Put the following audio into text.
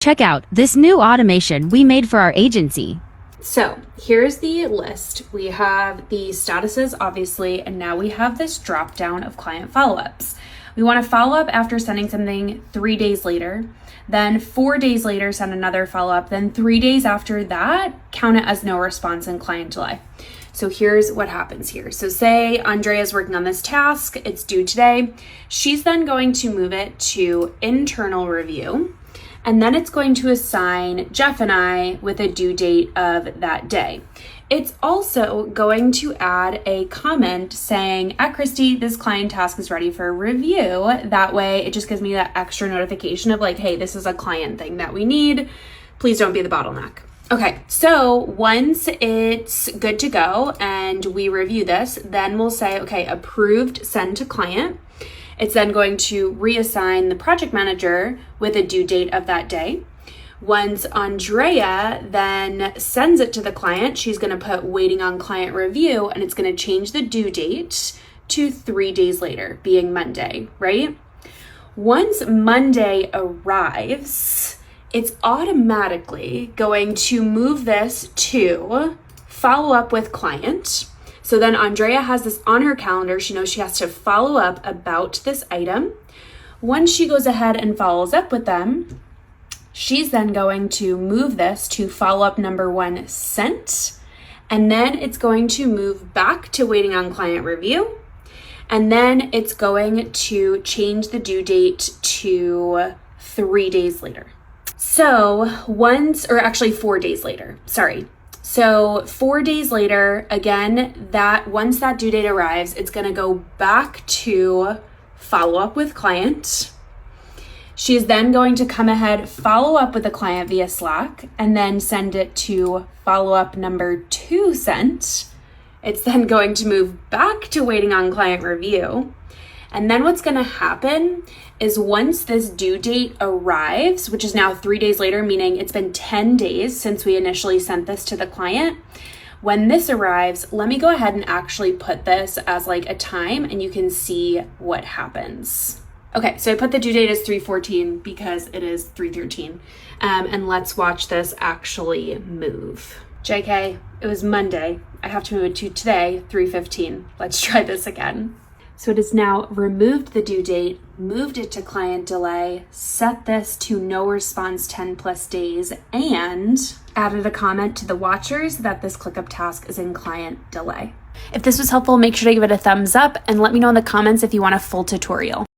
Check out this new automation we made for our agency. So here's the list. We have the statuses, obviously, and now we have this drop down of client follow-ups. We want to follow up after sending something 3 days later, then 4 days later, send another follow-up, then 3 days after that, count it as no response and client delay. So here's what happens here. So say Andrea's working on this task, it's due today. She's then going to move it to internal review, and then it's going to assign Jeff and I with a due date of that day. It's also going to add a comment saying, at Christy, this client task is ready for review. That way it just gives me that extra notification of like, hey, this is a client thing that we need. Please don't be the bottleneck. Okay, so once it's good to go and we review this, then we'll say, okay, approved, send to client. It's then going to reassign the project manager with a due date of that day. Once Andrea then sends it to the client, she's going to put waiting on client review, and it's going to change the due date to 3 days later, being Monday, right? Once Monday arrives, it's automatically going to move this to follow up with client. So then Andrea has this on her calendar. She knows she has to follow up about this item. Once she goes ahead and follows up with them, she's then going to move this to follow-up number 1 sent, and then it's going to move back to waiting on client review, and then it's going to change the due date to 3 days later. So 4 days later, sorry. So 4 days later, again, that once that due date arrives, it's going to go back to follow up with client. She is then going to come ahead, follow up with the client via Slack, and then send it to follow up number 2 sent. It's then going to move back to waiting on client review. And then what's going to happen is once this due date arrives, which is now 3 days later, meaning it's been 10 days since we initially sent this to the client. When this arrives, let me go ahead and actually put this as like a time, and you can see what happens. Okay, so I put the due date as 3/14 because it is 3/13. And let's watch this actually move. JK, it was Monday. I have to move it to today, 3/15. Let's try this again. So it has now removed the due date, moved it to client delay, set this to no response 10+ days, and added a comment to the watchers that this ClickUp task is in client delay. If this was helpful, make sure to give it a thumbs up and let me know in the comments if you want a full tutorial.